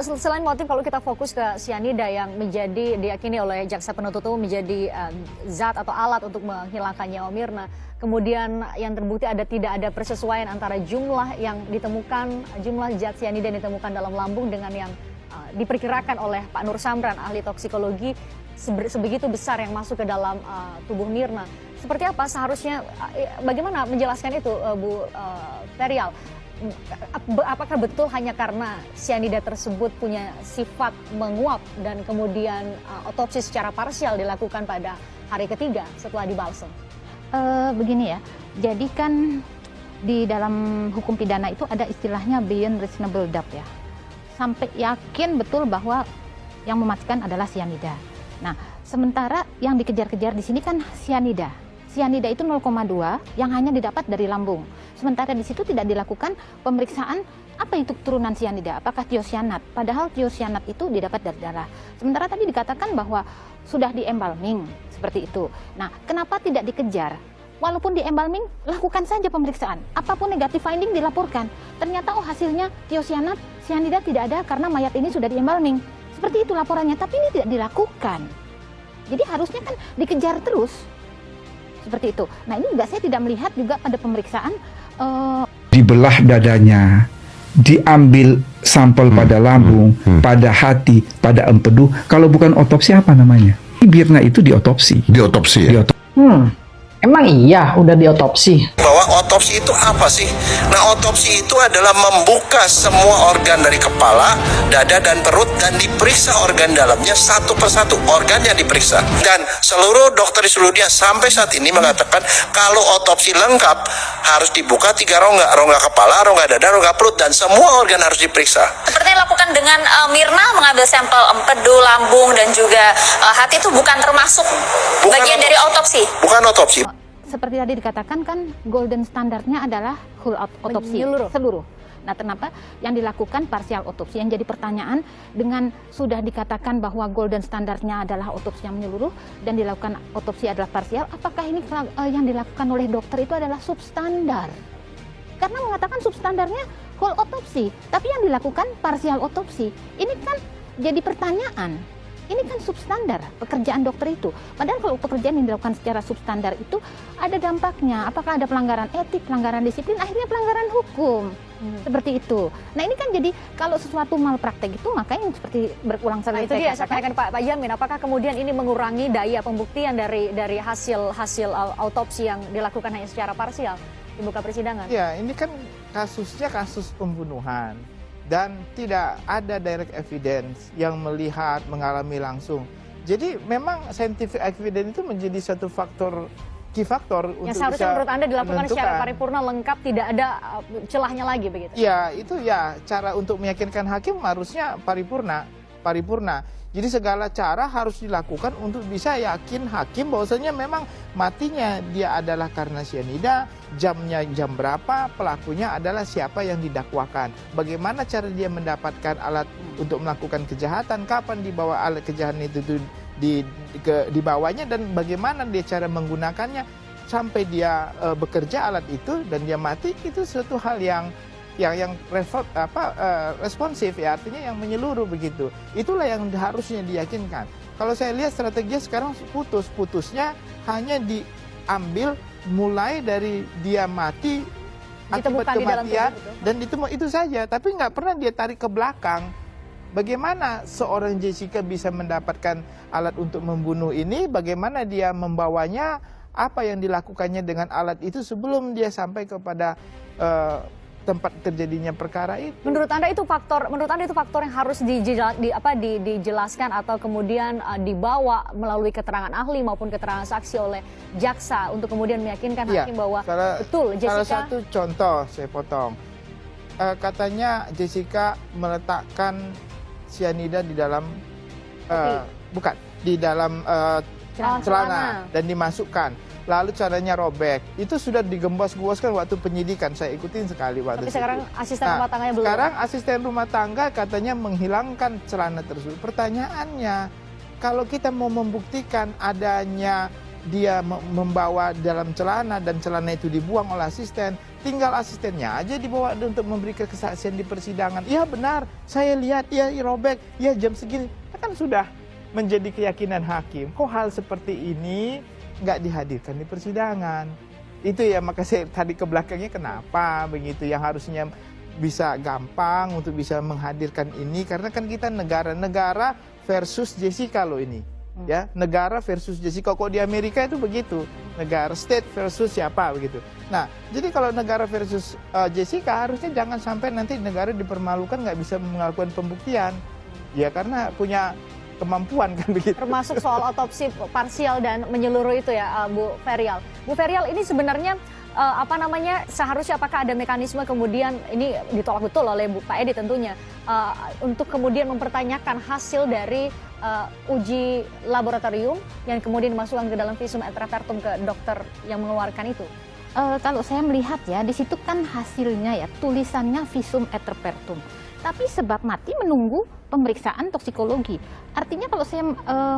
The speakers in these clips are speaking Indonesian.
Selain motif, kalau kita fokus ke cyanida yang menjadi diyakini oleh jaksa penuntut umum menjadi zat atau alat untuk menghilangkan nyawa Mirna, kemudian yang terbukti tidak ada persesuaian antara jumlah yang ditemukan, jumlah zat cyanida yang ditemukan dalam lambung dengan yang diperkirakan oleh Pak Nur Samran, ahli toksikologi, sebegitu besar yang masuk ke dalam tubuh Mirna. Seperti apa seharusnya, bagaimana menjelaskan itu, Bu Ferial? Apakah betul hanya karena cyanida tersebut punya sifat menguap dan kemudian otopsi secara parsial dilakukan pada hari ketiga setelah dibalsem? Begini ya, jadi kan di dalam hukum pidana itu ada istilahnya beyond reasonable doubt ya. Sampai yakin betul bahwa yang mematikan adalah cyanida. Nah, sementara yang dikejar-kejar di sini kan cyanida. Cyanida itu 0,2 yang hanya didapat dari lambung. Sementara di situ tidak dilakukan pemeriksaan apa itu turunan cyanida, apakah tiosianat. Padahal tiosianat itu didapat dari darah. Sementara tadi dikatakan bahwa sudah di embalming, seperti itu. Nah, kenapa tidak dikejar? Walaupun di embalming, lakukan saja pemeriksaan. Apapun negatif finding dilaporkan. Ternyata hasilnya tiosianat, cyanida tidak ada karena mayat ini sudah di embalming. Seperti itu laporannya, tapi ini tidak dilakukan. Jadi harusnya kan dikejar terus. Seperti itu. Nah, ini juga saya tidak melihat juga pada pemeriksaan. Dibelah dadanya, diambil sampel pada lambung, pada hati, pada empedu. Kalau bukan otopsi apa namanya? Mirna itu diotopsi. Diotopsi ya? Emang iya udah diotopsi? Bahwa otopsi itu apa sih? Nah, otopsi itu adalah membuka semua organ dari kepala, dada, dan perut dan diperiksa organ dalamnya satu persatu. Organnya diperiksa. Dan seluruh dokter di seluruh dunia sampai saat ini mengatakan kalau otopsi lengkap harus dibuka 3 rongga. Rongga kepala, rongga dada, rongga perut, dan semua organ harus diperiksa. Seperti yang dilakukan dengan Mirna, mengambil sampel empedu, lambung, dan juga hati itu bukan termasuk bagian dari otopsi? Bukan otopsi. Seperti tadi dikatakan kan golden standarnya adalah whole otopsi, seluruh. Nah, kenapa yang dilakukan parsial otopsi? Yang jadi pertanyaan, dengan sudah dikatakan bahwa golden standarnya adalah otopsi yang menyeluruh dan dilakukan otopsi adalah parsial, apakah ini yang dilakukan oleh dokter itu adalah substandar? Karena mengatakan substandarnya whole otopsi, tapi yang dilakukan parsial otopsi. Ini kan jadi pertanyaan. Ini kan substandar pekerjaan dokter itu. Padahal kalau pekerjaan yang dilakukan secara substandar itu ada dampaknya. Apakah ada pelanggaran etik, pelanggaran disiplin, akhirnya pelanggaran hukum. Seperti itu. Nah, ini kan jadi kalau sesuatu malpraktek itu makanya seperti berulang Nah, itu dia saya tanyakan Pak Jamin, apakah kemudian ini mengurangi daya pembuktian dari hasil autopsi yang dilakukan hanya secara parsial di muka persidangan? Ya, ini kan kasusnya kasus pembunuhan. Dan tidak ada direct evidence yang melihat, mengalami langsung. Jadi memang scientific evidence itu menjadi satu faktor, key faktor untuk seharusnya menurut Anda dilakukan secara paripurna lengkap, tidak ada celahnya lagi begitu? Ya, itu ya cara untuk meyakinkan hakim harusnya paripurna. Jadi segala cara harus dilakukan untuk bisa yakin hakim bahwasanya memang matinya dia adalah karena cyanida, jamnya jam berapa, pelakunya adalah siapa yang didakwakan. Bagaimana cara dia mendapatkan alat untuk melakukan kejahatan, kapan dibawa alat kejahatan itu dibawanya, dan bagaimana dia cara menggunakannya sampai dia bekerja alat itu dan dia mati. Itu suatu hal yang responsif ya, artinya yang menyeluruh begitu. Itulah yang harusnya diyakinkan. Kalau saya lihat strateginya sekarang putusnya hanya diambil mulai dari dia mati akibat kematian dan itu saja, tapi nggak pernah dia tarik ke belakang. Bagaimana seorang Jessica bisa mendapatkan alat untuk membunuh ini? Bagaimana dia membawanya? Apa yang dilakukannya dengan alat itu sebelum dia sampai kepada tempat terjadinya perkara itu. Menurut Anda itu faktor yang harus dijelaskan atau kemudian dibawa melalui keterangan ahli maupun keterangan saksi oleh jaksa untuk kemudian meyakinkan hakim bahwa betul Jessica. Salah satu contoh saya potong. Katanya Jessica meletakkan cyanida di dalam di dalam celana dan dimasukkan. Lalu caranya robek. Itu sudah digembos-gemboskan waktu penyidikan. Saya ikutin sekali waktu itu. Tapi sekarang asisten rumah tangganya belum. Sekarang asisten rumah tangga katanya menghilangkan celana tersebut. Pertanyaannya, kalau kita mau membuktikan adanya dia membawa dalam celana dan celana itu dibuang oleh asisten, tinggal asistennya aja dibawa untuk memberikan kesaksian di persidangan. Iya benar, saya lihat, ya robek, ya jam segini. Kan sudah menjadi keyakinan hakim. Kok hal seperti ini nggak dihadirkan di persidangan? Itu ya, maka saya tadi ke belakangnya kenapa begitu, yang harusnya bisa gampang untuk bisa menghadirkan ini, karena kan kita negara versus Jessica loh ini. Ya, negara versus Jessica. Kok di Amerika itu begitu, negara state versus siapa begitu. Nah, jadi kalau negara versus Jessica, harusnya jangan sampai nanti negara dipermalukan nggak bisa melakukan pembuktian, ya karena punya kemampuan kan begitu. Termasuk soal otopsi parsial dan menyeluruh itu ya, Bu Ferial. Bu Ferial, ini sebenarnya seharusnya apakah ada mekanisme kemudian ini ditolak betul oleh Pak Edi tentunya untuk kemudian mempertanyakan hasil dari uji laboratorium yang kemudian dimasukkan ke dalam visum et repertum ke dokter yang mengeluarkan itu? Kalau saya melihat ya, di situ kan hasilnya ya, tulisannya visum et repertum. Tapi sebab mati menunggu pemeriksaan toksikologi. Artinya kalau saya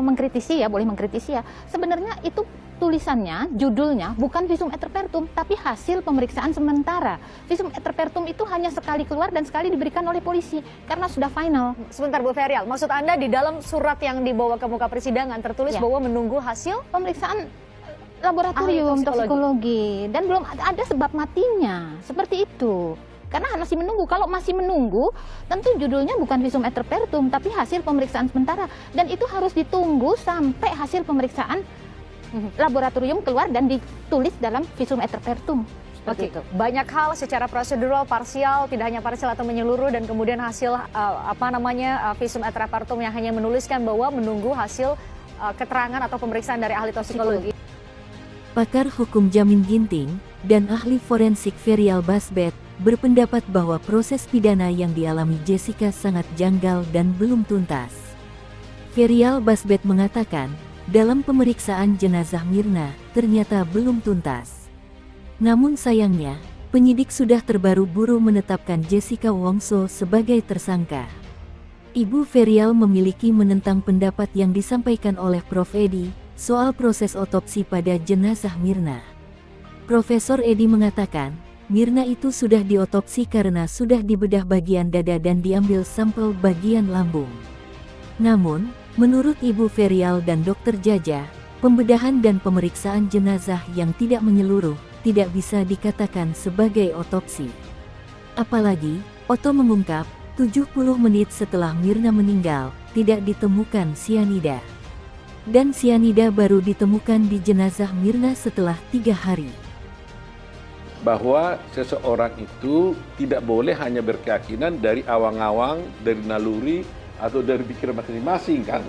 mengkritisi ya, boleh mengkritisi ya, sebenarnya itu tulisannya, judulnya bukan visum et repertum, tapi hasil pemeriksaan sementara. Visum et repertum itu hanya sekali keluar dan sekali diberikan oleh polisi karena sudah final. Sebentar Bu Ferial, maksud Anda di dalam surat yang dibawa ke muka persidangan tertulis bahwa menunggu hasil pemeriksaan laboratorium toksikologi dan belum ada sebab matinya, seperti itu. Karena masih menunggu. Kalau masih menunggu, tentu judulnya bukan visum et repertum, tapi hasil pemeriksaan sementara. Dan itu harus ditunggu sampai hasil pemeriksaan laboratorium keluar dan ditulis dalam visum et repertum. Oke, banyak hal secara prosedural, parsial, tidak hanya parsial atau menyeluruh, dan kemudian hasil visum et repertum yang hanya menuliskan bahwa menunggu hasil keterangan atau pemeriksaan dari ahli toksikologi. Pakar hukum Jamin Ginting dan ahli forensik Ferial Basbet berpendapat bahwa proses pidana yang dialami Jessica sangat janggal dan belum tuntas. Ferial Basbet mengatakan, dalam pemeriksaan jenazah Mirna ternyata belum tuntas. Namun sayangnya, penyidik sudah terburu-buru menetapkan Jessica Wongso sebagai tersangka. Ibu Ferial memiliki menentang pendapat yang disampaikan oleh Prof. Edi soal proses otopsi pada jenazah Mirna. Profesor Edi mengatakan, Mirna itu sudah diotopsi karena sudah dibedah bagian dada dan diambil sampel bagian lambung. Namun, menurut Ibu Ferial dan Dr. Jaja, pembedahan dan pemeriksaan jenazah yang tidak menyeluruh tidak bisa dikatakan sebagai otopsi. Apalagi, Otto mengungkap, 70 menit setelah Mirna meninggal, tidak ditemukan sianida. Dan sianida baru ditemukan di jenazah Mirna setelah 3 hari. Bahwa seseorang itu tidak boleh hanya berkeyakinan dari awang-awang, dari naluri, atau dari pikiran masing-masing kan.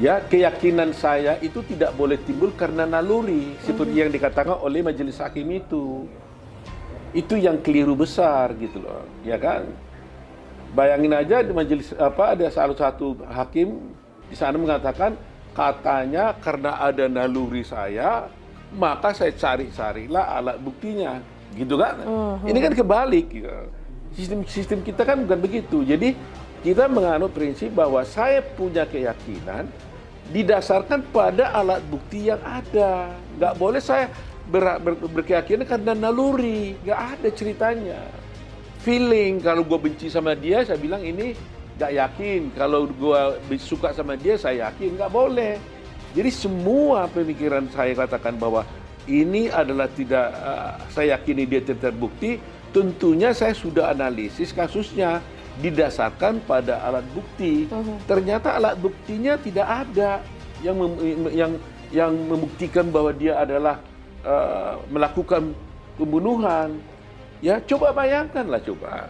Ya, keyakinan saya itu tidak boleh timbul karena naluri, seperti yang dikatakan oleh majelis hakim itu. Itu yang keliru besar gitu loh, ya kan. Bayangin aja di majelis ada salah satu hakim di sana mengatakan, katanya karena ada naluri saya, maka saya cari-carilah alat buktinya, gitu kan? Ini kan kebalik, gitu. Sistem kita kan bukan begitu. Jadi kita menganut prinsip bahwa saya punya keyakinan didasarkan pada alat bukti yang ada. Nggak boleh saya berkeyakinan karena naluri, nggak ada ceritanya. Feeling, kalau gue benci sama dia, saya bilang ini nggak yakin. Kalau gue suka sama dia, saya yakin, nggak boleh. Jadi semua pemikiran saya katakan bahwa ini adalah tidak, saya yakini dia tidak terbukti, tentunya saya sudah analisis kasusnya didasarkan pada alat bukti. Ternyata alat buktinya tidak ada yang membuktikan bahwa dia adalah melakukan pembunuhan. Ya, coba bayangkanlah coba.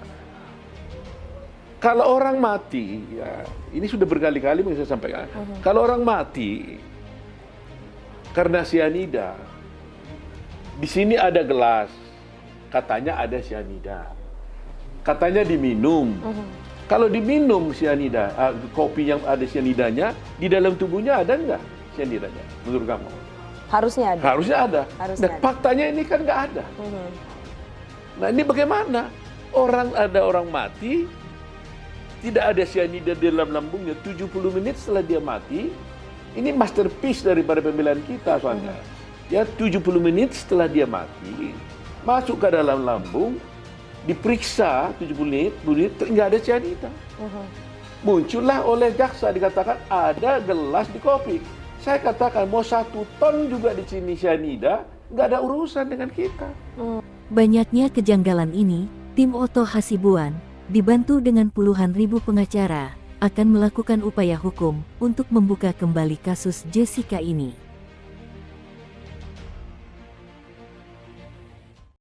Kalau orang mati, ya ini sudah berkali-kali saya sampaikan. Kalau orang mati karena sianida, di sini ada gelas, katanya ada sianida, katanya diminum. Kalau diminum sianida, kopi yang ada sianidanya, di dalam tubuhnya ada nggak sianidanya? Menurut kamu? Harusnya ada. Harusnya ada. Nah, faktanya ini kan nggak ada. Nah, ini bagaimana? Ada orang mati, tidak ada sianida di dalam lambungnya, 70 menit setelah dia mati, Ini masterpiece daripada pembelaan kita soalnya. Ya 70 menit setelah dia mati, masuk ke dalam lambung, diperiksa 70 menit, nggak ada cyanida. Muncullah oleh jaksa dikatakan ada gelas di kopi. Saya katakan mau 1 ton juga di sini cyanida, nggak ada urusan dengan kita. Banyaknya kejanggalan ini, tim Otto Hasibuan, dibantu dengan puluhan ribu pengacara, akan melakukan upaya hukum untuk membuka kembali kasus Jessica ini.